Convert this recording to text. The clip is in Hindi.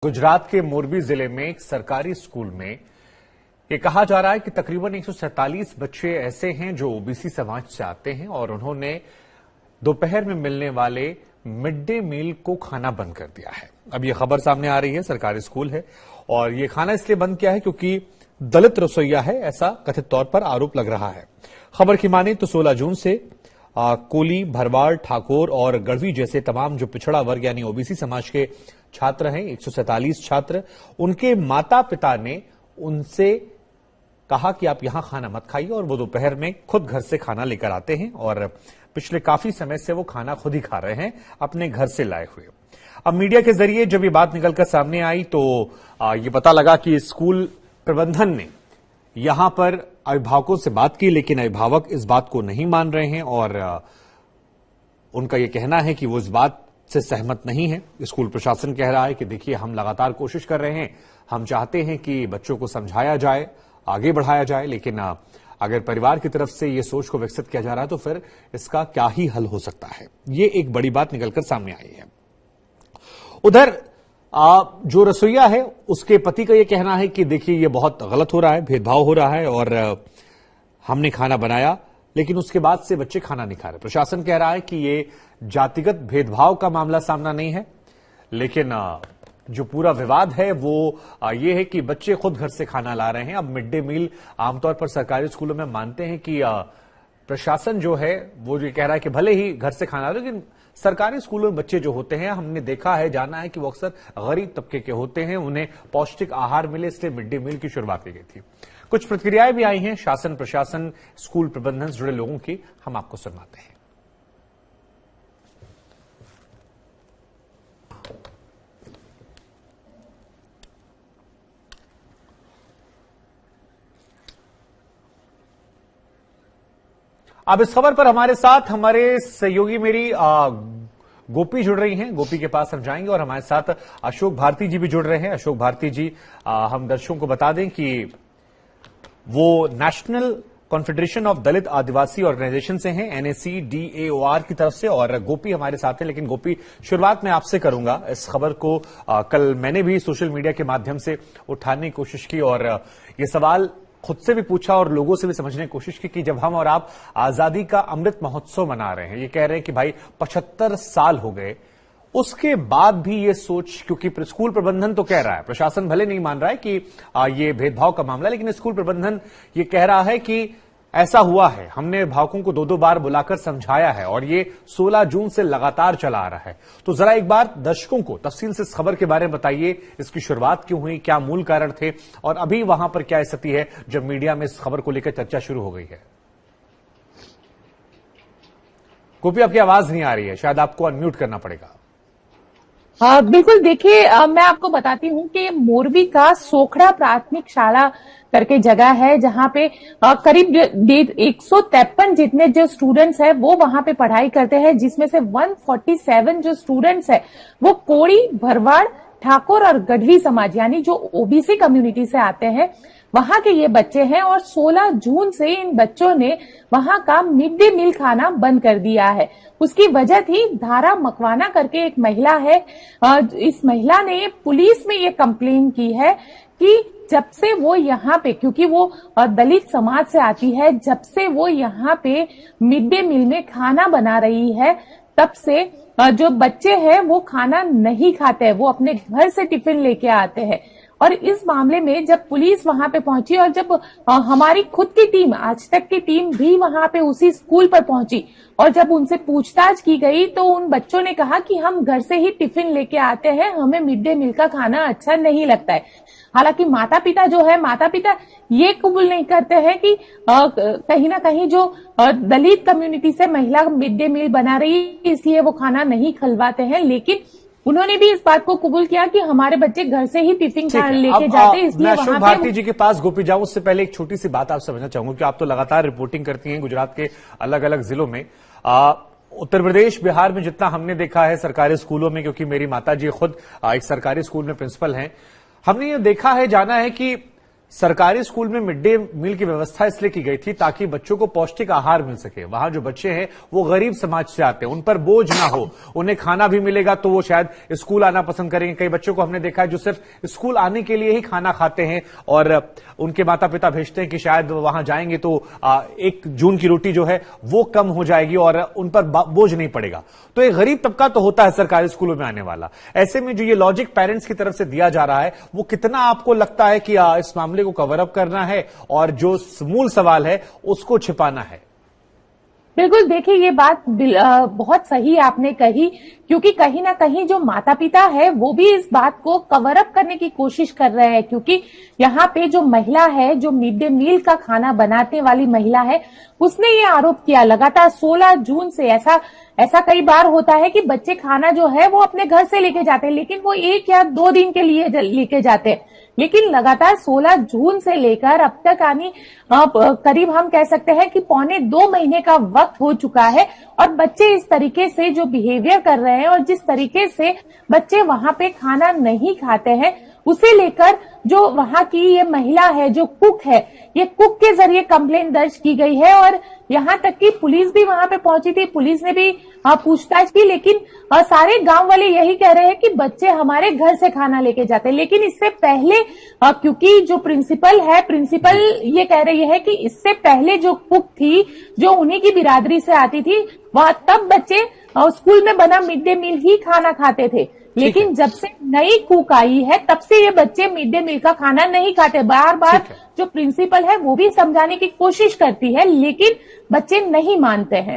गुजरात के मोरबी जिले में एक सरकारी स्कूल में ये कहा जा रहा है कि तकरीबन 147 बच्चे ऐसे हैं जो ओबीसी समाज से आते हैं और उन्होंने दोपहर में मिलने वाले मिड डे मील को खाना बंद कर दिया है। अब ये खबर सामने आ रही है, सरकारी स्कूल है और ये खाना इसलिए बंद किया है क्योंकि दलित रसोइया है, ऐसा कथित तौर पर आरोप लग रहा है। खबर की माने तो 16 जून से कोली, भरवाड़, ठाकुर और गढ़वी जैसे तमाम जो पिछड़ा वर्ग यानी ओबीसी समाज के छात्र हैं, 147 छात्र, उनके माता पिता ने उनसे कहा कि आप यहां खाना मत खाइए और वो दोपहर में खुद घर से खाना लेकर आते हैं और पिछले काफी समय से वो खाना खुद ही खा रहे हैं अपने घर से लाए हुए। अब मीडिया के जरिए जब ये बात निकलकर सामने आई तो ये पता लगा कि स्कूल प्रबंधन ने यहां पर अभिभावकों से बात की, लेकिन अभिभावक इस बात को नहीं मान रहे हैं और उनका यह कहना है कि वो इस बात से सहमत नहीं है। स्कूल प्रशासन कह रहा है कि देखिए, हम लगातार कोशिश कर रहे हैं, हम चाहते हैं कि बच्चों को समझाया जाए, आगे बढ़ाया जाए, लेकिन अगर परिवार की तरफ से ये सोच को विकसित किया जा रहा है तो फिर इसका क्या ही हल हो सकता है। ये एक बड़ी बात निकलकर सामने आई है। उधर जो रसोइया है उसके पति का यह कहना है कि देखिए, ये बहुत गलत हो रहा है, भेदभाव हो रहा है और हमने खाना बनाया लेकिन उसके बाद से बच्चे खाना नहीं खा रहे। प्रशासन कह रहा है कि ये जातिगत भेदभाव का मामला सामना नहीं है, लेकिन जो पूरा विवाद है वो ये है कि बच्चे खुद घर से खाना ला रहे हैं। अब मिड डे मील आमतौर पर सरकारी स्कूलों में मानते हैं कि प्रशासन जो है वो ये कह रहा है कि भले ही घर से खाना, लेकिन सरकारी स्कूलों में बच्चे जो होते हैं, हमने देखा है, जाना है कि वो अक्सर गरीब तबके के होते हैं, उन्हें पौष्टिक आहार मिले, इसलिए मिड डे मील की शुरुआत की गई थी। कुछ प्रतिक्रियाएं भी आई हैं शासन, प्रशासन, स्कूल प्रबंधन से जुड़े लोगों की, हम आपको सुनाते हैं। अब इस खबर पर हमारे साथ हमारे सहयोगी मेरी गोपी जुड़ रही हैं। गोपी के पास हम जाएंगे और हमारे साथ अशोक भारती जी भी जुड़ रहे हैं। अशोक भारती जी, हम दर्शकों को बता दें कि वो national confederation of Dalit Adivasi organisation से हैं, NACDAOR की तरफ से, और गोपी हमारे साथ हैं। लेकिन गोपी, शुरुआत में आपसे करूंगा। इस खबर को कल मैंने भी सोशल मीडिया के माध्यम से उठाने की कोशिश की और ये सवाल खुद से भी पूछा और लोगों से भी समझने की कोशिश की कि जब हम और आप आजादी का अमृत महोत्सव मना रहे हैं, ये कह रहे हैं कि भाई 75 साल हो गए, उसके बाद भी ये सोच, क्योंकि स्कूल प्रबंधन तो कह रहा है, प्रशासन भले नहीं मान रहा है कि ये भेदभाव का मामला, लेकिन स्कूल प्रबंधन ये कह रहा है कि ऐसा हुआ है, हमने अभिभावकों को 2-2 बार बुलाकर समझाया है और ये 16 जून से लगातार चला आ रहा है। तो जरा एक बार दर्शकों को तफसील से इस खबर के बारे में बताइए, इसकी शुरुआत क्यों हुई, क्या मूल कारण थे और अभी वहां पर क्या स्थिति है जब मीडिया में इस खबर को लेकर चर्चा शुरू हो गई है। गोपी, आपकी आवाज नहीं आ रही है, शायद आपको अनम्यूट करना पड़ेगा। बिल्कुल, देखिए, मैं आपको बताती हूँ कि मोरबी का सोखड़ा प्राथमिक शाला करके जगह है जहाँ पे करीब 153 जितने जो स्टूडेंट्स हैं वो वहां पे पढ़ाई करते हैं, जिसमें से 147 जो स्टूडेंट्स हैं वो कोड़ी, भरवाड़, ठाकुर और गढ़वी समाज यानी जो ओबीसी कम्युनिटी से आते हैं, वहां के ये बच्चे हैं। और 16 जून से इन बच्चों ने वहां का मिड डे मील खाना बंद कर दिया है। उसकी वजह थी धारा मकवाना करके एक महिला है, इस महिला ने पुलिस में ये कंप्लेन की है कि जब से वो यहाँ पे, क्योंकि वो दलित समाज से आती है, जब से वो यहाँ पे मिड डे मील में खाना बना रही है, तब से जो बच्चे हैं वो खाना नहीं खाते हैं, वो अपने घर से टिफिन लेके आते हैं। और इस मामले में जब पुलिस वहां पे पहुंची और जब हमारी खुद की टीम, आज तक की टीम भी वहां पे उसी स्कूल पर पहुंची और जब उनसे पूछताछ की गई तो उन बच्चों ने कहा कि हम घर से ही टिफिन लेके आते हैं, हमें मिड डे मील का खाना अच्छा नहीं लगता है। हालांकि माता पिता ये कबूल नहीं करते हैं कि कहीं ना कहीं जो दलित कम्युनिटी से महिला मिड डे मील बना रही है इसलिए वो खाना नहीं खिलवाते हैं, लेकिन उन्होंने भी इस बात को कबूल किया कि हमारे बच्चे घर से ही टिफिन लेके जाते हैं, इसलिए अशोक भारती जी के पास गोपी जाऊं, उससे पहले एक छोटी सी बात आप समझना चाहूंगा कि आप तो लगातार रिपोर्टिंग करती हैं गुजरात के अलग अलग जिलों में। उत्तर प्रदेश, बिहार में जितना हमने देखा है सरकारी स्कूलों में, क्योंकि मेरी माता जी खुद एक सरकारी स्कूल में प्रिंसिपल हैं, हमने ये देखा है, जाना है कि सरकारी स्कूल में मिड डे मील की व्यवस्था इसलिए की गई थी ताकि बच्चों को पौष्टिक आहार मिल सके। वहां जो बच्चे हैं वो गरीब समाज से आते हैं, उन पर बोझ ना हो, उन्हें खाना भी मिलेगा तो वो शायद स्कूल आना पसंद करेंगे। कई बच्चों को हमने देखा है जो सिर्फ स्कूल आने के लिए ही खाना खाते हैं और उनके माता पिता भेजते हैं कि शायद वहां जाएंगे तो 1 जून की रोटी जो है वो कम हो जाएगी और उन पर बोझ नहीं पड़ेगा। तो एक गरीब तबका तो होता है सरकारी स्कूलों में आने वाला। ऐसे में जो ये लॉजिक पेरेंट्स की तरफ से दिया जा रहा है वो कितना आपको लगता है कि इस मामले को कवर अप करना है और जो मूल सवाल है उसको छिपाना है? बिल्कुल, देखिए ये बात बहुत सही आपने कही, क्योंकि कहीं ना कहीं जो माता पिता है वो भी इस बात को कवर अप करने की कोशिश कर रहे हैं, क्योंकि यहाँ पे जो महिला है, जो मिड डे मील का खाना बनाने वाली महिला है, उसने ये आरोप किया लगातार 16 जून से। ऐसा कई बार होता है कि बच्चे खाना जो है वो अपने घर से लेके जाते हैं, लेकिन वो 1 या 2 दिन के लिए लेके जाते हैं। लेकिन लगातार 16 जून से लेकर अब तक करीब हम कह सकते हैं कि 1.25 महीने का वक्त हो चुका है और बच्चे इस तरीके से जो बिहेवियर कर रहे हैं और जिस तरीके से बच्चे वहां पे खाना नहीं खाते हैं, उसे लेकर जो वहां की ये महिला है, जो कुक है, ये कुक के जरिए कंप्लेंट दर्ज की गई है और यहाँ तक कि पुलिस भी वहां पे पहुंची थी। पुलिस ने भी पूछताछ की, लेकिन सारे गांव वाले यही कह रहे हैं कि बच्चे हमारे घर से खाना लेके जाते हैं। लेकिन इससे पहले क्योंकि जो प्रिंसिपल ये कह रही है कि इससे पहले जो कुक थी, जो उन्हीं की बिरादरी से आती थी, वह तब बच्चे स्कूल में बना मिड डे मील ही खाना खाते थे। लेकिन जब से नई कुक आई है तब से ये बच्चे मिड डे मील का खाना नहीं खाते। बार बार जो प्रिंसिपल है वो भी समझाने की कोशिश करती है, लेकिन बच्चे नहीं मानते हैं।